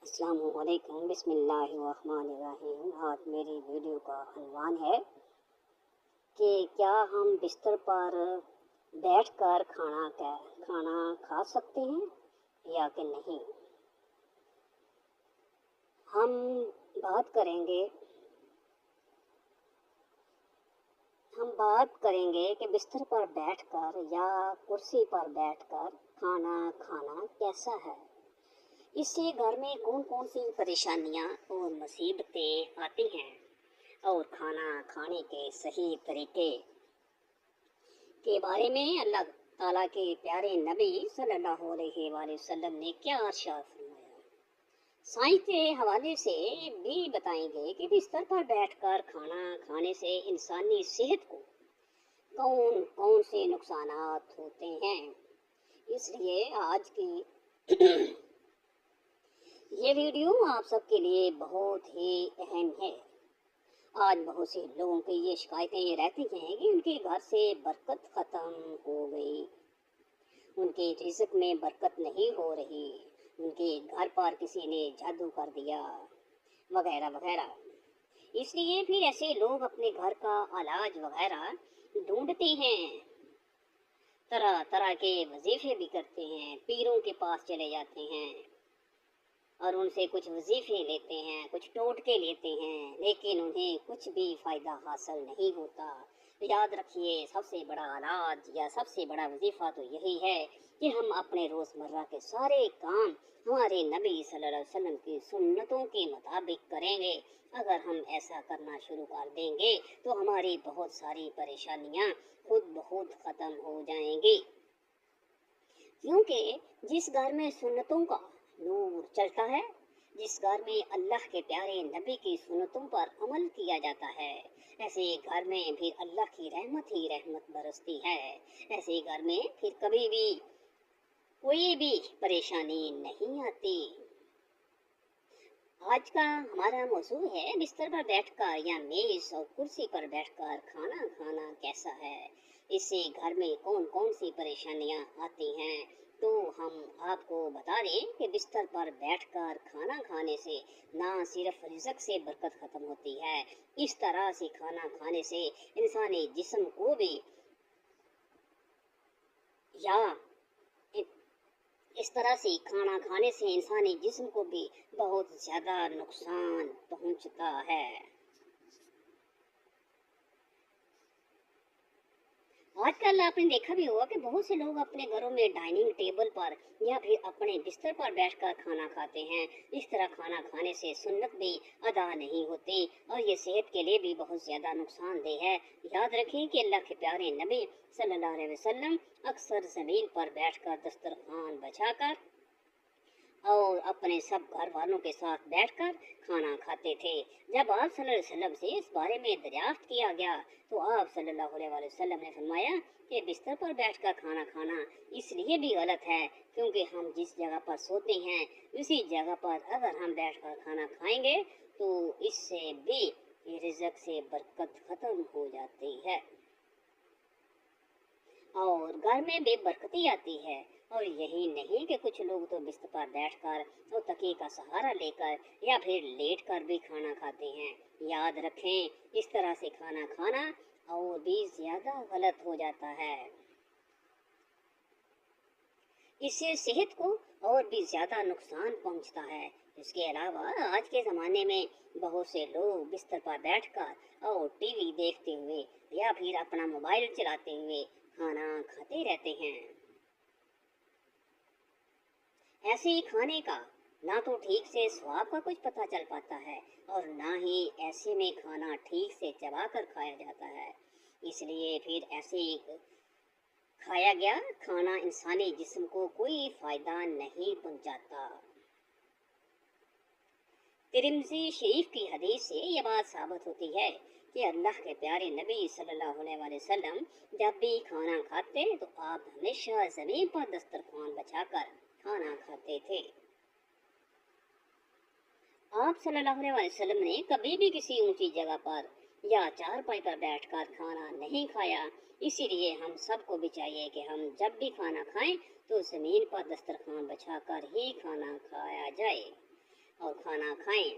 अस्सलाम वालेकुम बिस्मिल्लाहिर्रहमानिर्रहीम। आज मेरी वीडियो का عنوان है कि क्या हम बिस्तर पर बैठकर खाना खा सकते हैं या कि नहीं। हम बात करेंगे कि बिस्तर पर बैठकर या कुर्सी पर बैठकर खाना खाना कैसा है। इससे घर में कौन कौन सी परेशानियां और मुसीबतें आती हैं और खाना खाने के सही तरीके के बारे में अल्लाह ताला के प्यारे नबी सल्लल्लाहु अलैहि वसल्लम ने क्या इरशाद फरमाया। साइंस के हवाले से भी बताएंगे कि बिस्तर पर बैठकर खाना खाने से इंसानी सेहत को कौन कौन से नुकसानात होते हैं। इसलिए आज की ये वीडियो आप सबके लिए बहुत ही अहम है। आज बहुत से लोगों की ये शिकायतें रहती हैं कि उनके घर से बरकत ख़त्म हो गई, उनके रिज़्क़ में बरकत नहीं हो रही, उनके घर पर किसी ने जादू कर दिया वगैरह वगैरह। इसलिए फिर ऐसे लोग अपने घर का इलाज वगैरह ढूंढते हैं, तरह तरह के वजीफे भी करते हैं, पीरों के पास चले जाते हैं और उनसे कुछ वजीफे लेते हैं, कुछ टोटके लेते हैं, लेकिन उन्हें कुछ भी फ़ायदा हासिल नहीं होता। तो याद रखिए, सबसे बड़ा इलाज या सबसे बड़ा वजीफ़ा तो यही है कि हम अपने रोज़मर्रा के सारे काम हमारे नबी सल्लल्लाहु अलैहि वसल्लम की सुन्नतों के मुताबिक करेंगे। अगर हम ऐसा करना शुरू कर देंगे तो हमारी बहुत सारी परेशानियाँ खुद ब खुद ख़त्म हो जाएंगी, क्योंकि जिस घर में सुन्नतों का नूर चलता है, जिस घर में अल्लाह के प्यारे नबी की सुन्नतों पर अमल किया जाता है, ऐसे घर में फिर अल्लाह की रहमत ही रहमत बरसती है। ऐसे घर में फिर कभी भी कोई भी परेशानी नहीं आती। आज का हमारा मौजू है बिस्तर पर बैठकर या मेज और कुर्सी पर बैठकर खाना खाना कैसा है। इससे घर में कौन कौन सी परेशानियां आती हैं। तो हम आपको बता दें कि बिस्तर पर बैठकर खाना खाने से ना सिर्फ रिज़्क़ से बरकत ख़त्म होती है, इस तरह से खाना खाने से इंसानी जिस्म को भी या इस तरह से खाना खाने से इंसानी जिस्म को भी बहुत ज़्यादा नुकसान पहुंचता है। आजकल आपने देखा भी होगा कि बहुत से लोग अपने घरों में डाइनिंग टेबल पर या फिर अपने बिस्तर पर बैठकर खाना खाते हैं। इस तरह खाना खाने से सुन्नत भी अदा नहीं होती और ये सेहत के लिए भी बहुत ज़्यादा नुकसानदेह है। याद रखें कि अल्लाह के प्यारे नबी सल्लल्लाहु अलैहि वसल्लम अक्सर ज़मीन पर बैठकर दस्तरखान बिछाकर और अपने सब घर वालों के साथ बैठकर खाना खाते थे। जब आप सल्लल्लाहु अलैहि वसल्लम से इस बारे में दरियाफ्त किया गया तो आप सल्लल्लाहु अलैहि वसल्लम ने फरमाया कि बिस्तर पर बैठकर खाना खाना इसलिए भी गलत है क्योंकि हम जिस जगह पर सोते हैं उसी जगह पर अगर हम बैठकर खाना खाएंगे तो इससे भी रिज़्क़ से बरकत ख़त्म हो जाती है और घर में बेबरकती आती है। और यही नहीं कि कुछ लोग तो बिस्तर पर बैठकर और तकिए का सहारा लेकर या फिर लेटकर भी खाना खाते हैं। याद रखें, इस तरह से खाना खाना और भी ज़्यादा गलत हो जाता है। इससे सेहत को और भी ज़्यादा नुकसान पहुंचता है। इसके अलावा आज के ज़माने में बहुत से लोग बिस्तर पर बैठकर और टीवी देखते हुए या फिर अपना मोबाइल चलाते हुए खाना खाते रहते हैं। ऐसे ही खाने का ना तो ठीक से स्वाद का कुछ पता चल पाता है और ना ही ऐसे में खाना ठीक से चबा कर खाया जाता है। इसलिए फिर ऐसे ही खाया गया खाना इंसानी जिस्म को कोई फ़ायदा नहीं पहुंचाता। तिरमिज़ी शरीफ की हदीस से ये बात साबित होती है कि अल्लाह के प्यारे नबी सल्लल्लाहु अलैहि वसल्लम जब भी खाना खाते तो आप हमेशा ज़मीन पर दस्तरखान बिछाकर खाना खाते थे। आप सल्लल्लाहु अलैहि वसल्लम ने कभी भी किसी ऊंची जगह पर या चारपाई पर बैठकर खाना नहीं खाया। इसीलिए हम सबको भी चाहिए कि हम जब भी खाना खाएं तो ज़मीन पर दस्तरखान बिछाकर ही खाना खाया जाए और खाना खाएं,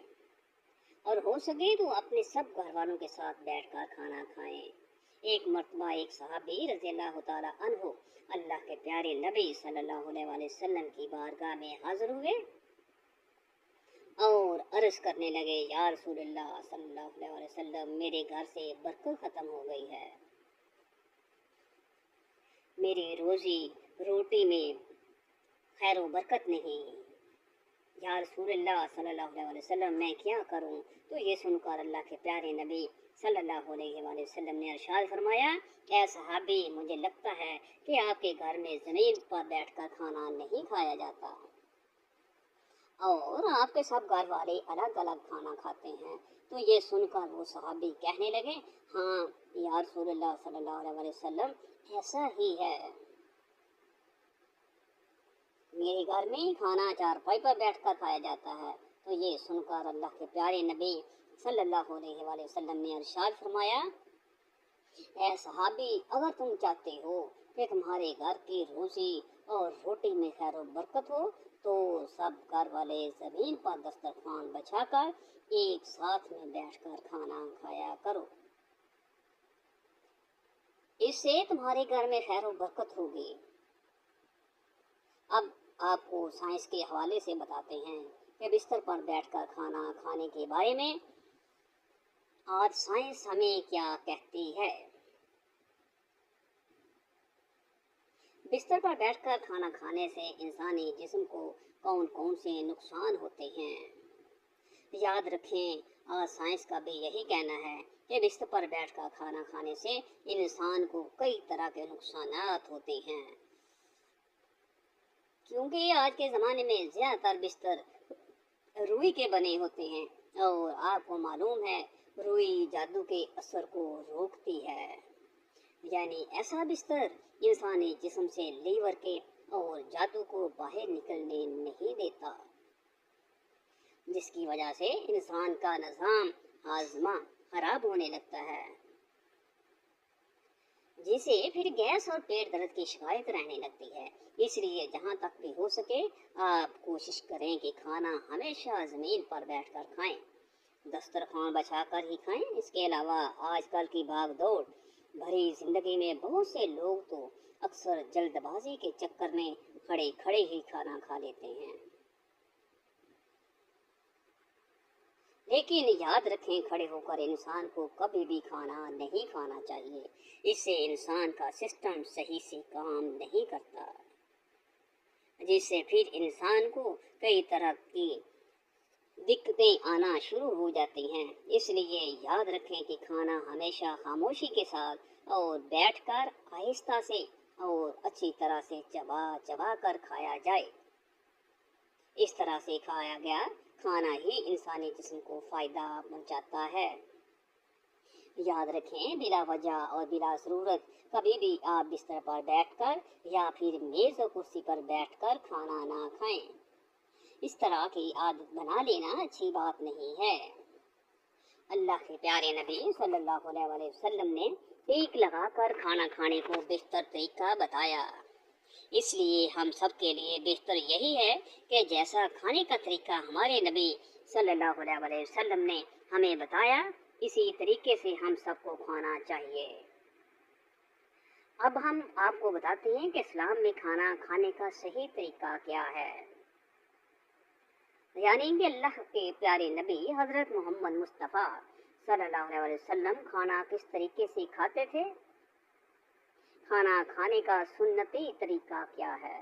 और हो सके तो अपने सब घर वालों के साथ बैठकर खाना खाएं। एक मर्तबा एक सहाबी रज़ियल्लाहु ताला अन्हु अल्लाह के प्यारे नबी सल्लल्लाहु अलैहि वसल्लम की बारगाह में हाजिर हुए और अर्ज करने लगे, या रसूलल्लाह सल्लल्लाहु अलैहि वसल्लम, मेरे घर से बरकत ख़त्म हो गई है, मेरी रोजी रोटी में खैर व बरकत नहीं। या रसूलल्लाह सल्लल्लाहु अलैहि वसल्लम, मैं क्या करूं? तो ये सुनकर अल्लाह के प्यारे नबी सल्लल्लाहु अलैहि वसल्लम ने इरशाद फरमाया, ऐ सहाबी, मुझे लगता है कि आपके घर में ज़मीन पर बैठकर खाना नहीं खाया जाता और आपके सब घर वाले अलग अलग खाना खाते हैं। तो ये सुनकर वो सहाबी कहने लगे, हाँ या रसूलल्लाह सल्लल्लाहु अलैहि वसल्लम, ऐसा ही है, मेरे घर में खाना चारपाई पर बैठकर खाया जाता है। तो ये सुनकर अल्लाह के प्यारे नबी सल्लल्लाहु अलैहि वसल्लम ने इरशाद फरमाया, ऐ सहाबी, अगर तुम चाहते हो कि तुम्हारे घर की रोजी और रोटी में खैर बरकत हो तो सब घर वाले ज़मीन पर दस्तरखान बिछाकर एक साथ में बैठकर खाना खाया करो, इससे तुम्हारे घर में खैर बरकत होगी। अब आपको साइंस के हवाले से बताते हैं कि बिस्तर पर बैठकर खाना खाने के बारे में आज साइंस हमें क्या कहती है। बिस्तर पर बैठकर खाना खाने से इंसानी जिस्म को कौन कौन से नुकसान होते हैं, याद रखें, आज साइंस का भी यही कहना है कि बिस्तर पर बैठकर खाना खाने से इंसान को कई तरह के नुकसानात होते हैं, क्योंकि आज के ज़माने में ज़्यादातर बिस्तर रुई के बने होते हैं और आपको मालूम है रुई जादू के असर को रोकती है, यानी ऐसा बिस्तर इंसानी जिस्म से लीवर के और जादू को बाहर निकलने नहीं देता, जिसकी वजह से इंसान का निज़ाम हाजमा खराब होने लगता है, जिससे फिर गैस और पेट दर्द की शिकायत रहने लगती है। इसलिए जहाँ तक भी हो सके आप कोशिश करें कि खाना हमेशा ज़मीन पर बैठकर खाएं, दस्तरखान बिछाकर ही खाएं। इसके अलावा आजकल की भाग दौड़ भरी ज़िंदगी में बहुत से लोग तो अक्सर जल्दबाजी के चक्कर में खड़े खड़े ही खाना खा लेते हैं, लेकिन याद रखें, खड़े होकर इंसान को कभी भी खाना नहीं खाना चाहिए, इससे इंसान का सिस्टम सही से काम नहीं करता, जिससे फिर इंसान को कई तरह की दिक्कतें आना शुरू हो जाती हैं। इसलिए याद रखें कि खाना हमेशा खामोशी के साथ और बैठकर आहिस्ता से और अच्छी तरह से चबा चबा कर खाया जाए। इस तरह से खाया गया खाना ही इंसानी जिस्म को फ़ायदा पहुंचाता है। याद रखें, बिला वजह और बिला ज़रूरत कभी भी आप बिस्तर पर बैठकर या फिर मेज़ और कुर्सी पर बैठकर खाना ना खाएं। इस तरह की आदत बना लेना अच्छी बात नहीं है। अल्लाह के प्यारे नबी सल्लल्लाहु अलैहि वसल्लम ने टीक लगाकर खाना खाने को बेहतर तरीका बताया, इसलिए हम सब के लिए बेहतर यही है कि जैसा खाने का तरीका हमारे नबी सल्लल्लाहु अलैहि वसल्लम ने हमें बताया, इसी तरीके से हम सबको खाना चाहिए। अब हम आपको बताते हैं कि इस्लाम में खाना खाने का सही तरीका क्या है, यानी कि अल्लाह के प्यारे नबी हज़रत मोहम्मद मुस्तफ़ा सल्लल्लाहु अलैहि वसल्लम खाना किस तरीके से खाते थे, खाना खाने का सुन्नती तरीका क्या है।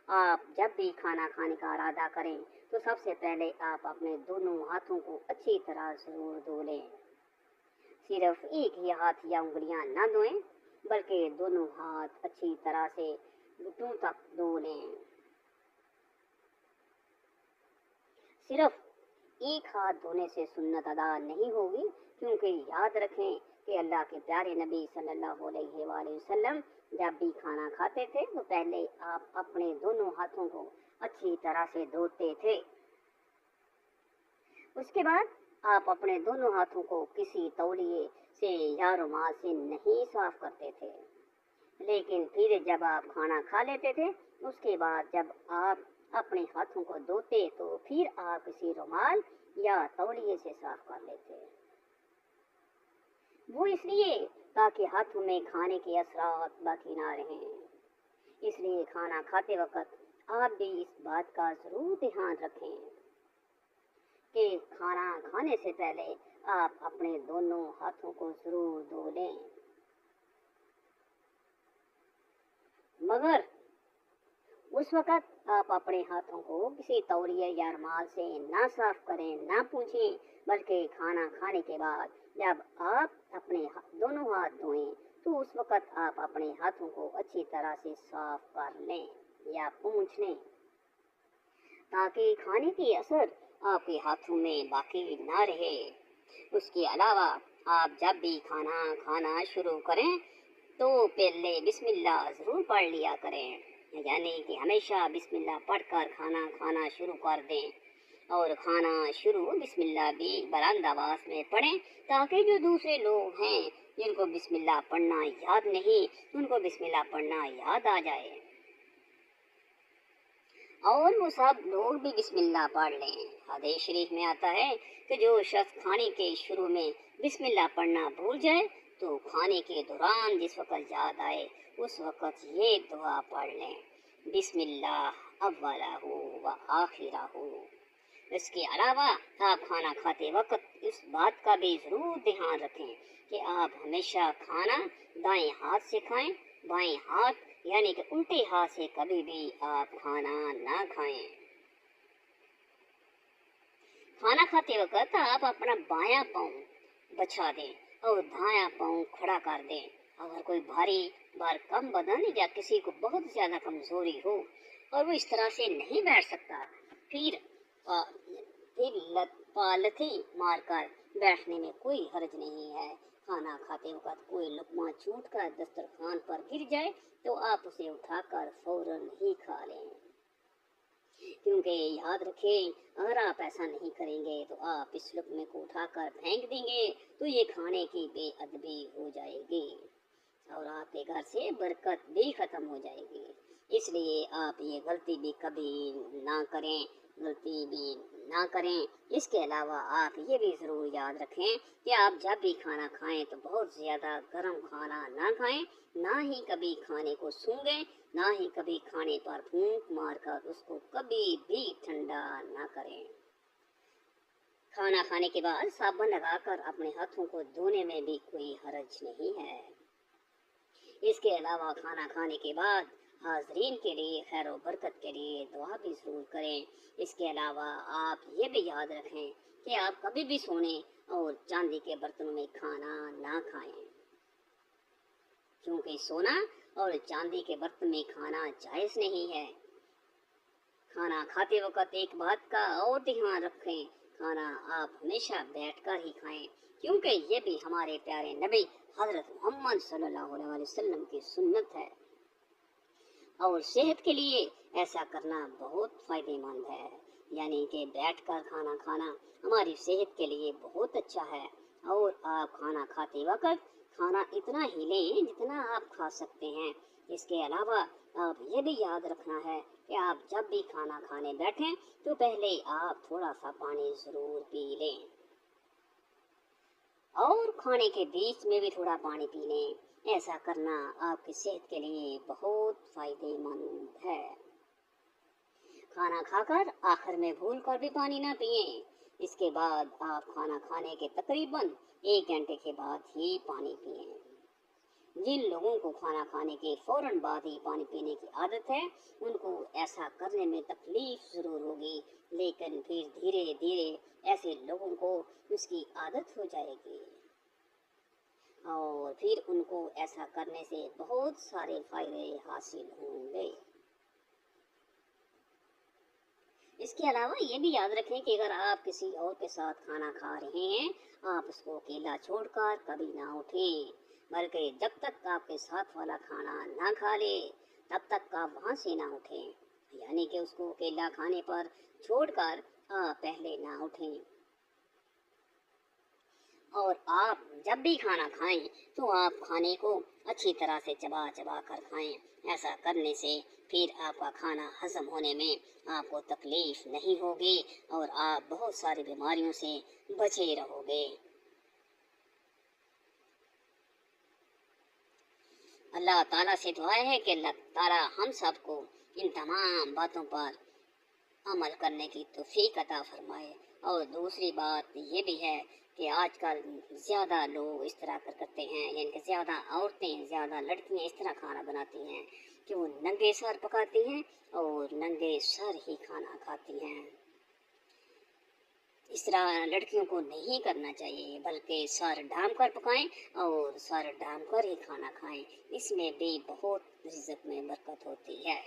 आप जब भी खाना खाने का इरादा करें तो सबसे पहले आप अपने दोनों हाथों को अच्छी तरह ज़रूर धो लें। सिर्फ एक ही हाथ या उंगलियां न धोएं, बल्कि दोनों हाथ अच्छी तरह से घुटनों तक धो लें। सिर्फ एक हाथ धोने से सुन्नत अदा नहीं होगी, क्योंकि याद रखें कि अल्लाह के प्यारे नबी सल्लल्लाहु अलैहि वसल्लम जब भी खाना खाते थे तो पहले आप अपने दोनों हाथों को अच्छी तरह से धोते थे। उसके बाद आप अपने दोनों हाथों को किसी तौलिए से या रुमाल से नहीं साफ करते थे, लेकिन फिर जब आप खाना खा लेते थे उसके बाद जब आप अपने हाथों को धोते तो फिर आप किसी रुमाल या तौलिए से साफ कर लेते। वो इसलिए ताकि हाथों में खाने के असरात बाकी ना रहें। इसलिए खाना खाते वक्त आप भी इस बात का जरूर ध्यान रखें कि खाना खाने से पहले आप अपने दोनों हाथों को जरूर धो लें। मगर उस वक्त आप अपने हाथों को किसी तौलिए या रुमाल से ना साफ करें, ना पोंछें, बल्कि खाना खाने के बाद जब आप अपने दोनों हाथ धोएं तो उस वक्त आप अपने हाथों को अच्छी तरह से साफ कर लें या पोंछ लें, ताकि खाने की असर आपके हाथों में बाकी ना रहे। उसके अलावा आप जब भी खाना खाना शुरू करें तो पहले बिस्मिल्लाह जरूर पढ़ लिया करें, यानी कि हमेशा बिस्मिल्लाह पढ़कर खाना खाना शुरू कर दें। और खाना शुरू बिस्मिल्लाह भी बुलंद आवाज में पढ़ें, ताकि जो दूसरे लोग हैं जिनको बिस्मिल्लाह पढ़ना याद नहीं, उनको बिस्मिल्लाह पढ़ना याद आ जाए और वो सब लोग भी बिस्मिल्लाह पढ़ लें। हदीस शरीफ में आता है कि जो शख्स खाने के शुरू में बिस्मिल्लाह पढ़ना भूल जाए तो खाने के दौरान जिस वक्त याद आए उस वक्त ये दुआ पढ़ लें, बिस्मिल्लाह अव्वलहु व आखिरहु। इसके अलावा आप खाना खाते वक्त इस बात का भी जरूर ध्यान रखें कि आप हमेशा खाना दाएं हाथ से खाएं, बाएं हाथ यानी कि उल्टे हाथ से कभी भी आप खाना ना खाएं। खाना खाते वक्त आप अपना बायां पाँव बछा दें और दायां पाँव खड़ा कर दें। अगर कोई भारी कम बदन या किसी को बहुत ज्यादा कमजोरी हो और वो इस तरह से नहीं बैठ सकता, फिर पालथी मारकर बैठने में कोई हर्ज नहीं है। खाना खाते वक्त कोई लुकमा छूट कर दस्तरखान पर गिर जाए तो आप उसे उठाकर फौरन ही खा लें, क्योंकि याद रखें अगर आप ऐसा नहीं करेंगे तो आप इस लुकमे को उठाकर फेंक देंगे तो ये खाने की बेअदबी हो जाएगी और आपके घर से बरकत भी खत्म हो जाएगी। इसलिए आप ये गलती भी कभी ना करें। इसके अलावा आप ये भी ज़रूर याद रखें कि आप जब भी खाना खाएं तो बहुत ज़्यादा गर्म खाना ना खाएं, ना ही कभी खाने को सूंघें, ना ही कभी खाने पर फूंक मारकर उसको कभी भी ठंडा ना करें। खाना खाने के बाद साबुन लगाकर अपने हाथों को धोने में भी कोई हर्ज नहीं है। इसके अलावा खाना खाने के बाद हाजरीन के लिए खैर व बरकत के लिए दुआ भी जरूर करें। इसके अलावा आप ये भी याद रखें कि आप कभी भी सोने और चांदी के बर्तनों में खाना ना खाएं, क्योंकि सोना और चांदी के बर्तन में खाना जायज़ नहीं है। खाना खाते वक्त एक बात का और ध्यान रखें, खाना आप हमेशा बैठकर ही खाएं, क्योंकि ये भी हमारे प्यारे नबी हजरत मोहम्मद सल्लल्लाहु अलैहि वसल्लम की सुन्नत है और सेहत के लिए ऐसा करना बहुत फायदेमंद है। यानी कि बैठकर खाना खाना हमारी सेहत के लिए बहुत अच्छा है। और आप खाना खाते वक्त खाना इतना ही लें जितना आप खा सकते हैं। इसके अलावा आप ये भी याद रखना है कि आप जब भी खाना खाने बैठें तो पहले आप थोड़ा सा पानी ज़रूर पी लें और खाने के बीच में भी थोड़ा पानी पी लें। ऐसा करना आपकी सेहत के लिए बहुत फायदेमंद है। खाना खाकर आखिर में भूल कर भी पानी ना पिएं। इसके बाद आप खाना खाने के तकरीबन 1 घंटे के बाद ही पानी पिएं। जिन लोगों को खाना खाने के फौरन बाद ही पानी पीने की आदत है उनको ऐसा करने में तकलीफ ज़रूर होगी, लेकिन फिर धीरे धीरे ऐसे लोगों को उसकी आदत हो जाएगी और फिर उनको ऐसा करने से बहुत सारे फायदे हासिल होंगे। इसके अलावा ये भी याद रखें कि अगर आप किसी और के साथ खाना खा रहे हैं आप उसको अकेला छोड़कर कभी ना उठें, बल्कि जब तक आपके साथ वाला खाना ना खा ले तब तक आप वहाँ से ना उठें। यानी कि उसको अकेला खाने पर छोड़कर आप पहले ना उठें। और आप जब भी खाना खाएं तो आप खाने को अच्छी तरह से चबा चबा कर खाएं ऐसा करने से फिर आपका खाना हजम होने में आपको तकलीफ नहीं होगी और आप बहुत सारी बीमारियों से बचे रहोगे। अल्लाह ताला से दुआ है कि अल्लाह ताला हम सबको इन तमाम बातों पर अमल करने की तौफीक अता फरमाए। और दूसरी बात ये भी है कि आजकल ज़्यादा लोग इस तरह करते हैं, यानी कि ज़्यादा औरतें, ज़्यादा लड़कियां इस तरह खाना बनाती हैं कि वो नंगे सर पकाती हैं और नंगे सर ही खाना खाती हैं। इस तरह लड़कियों को नहीं करना चाहिए, बल्कि सर ढाँप कर पकाएं और सर ढाँप कर ही खाना खाएं। इसमें भी बहुत रिज़्क में बरकत होती है।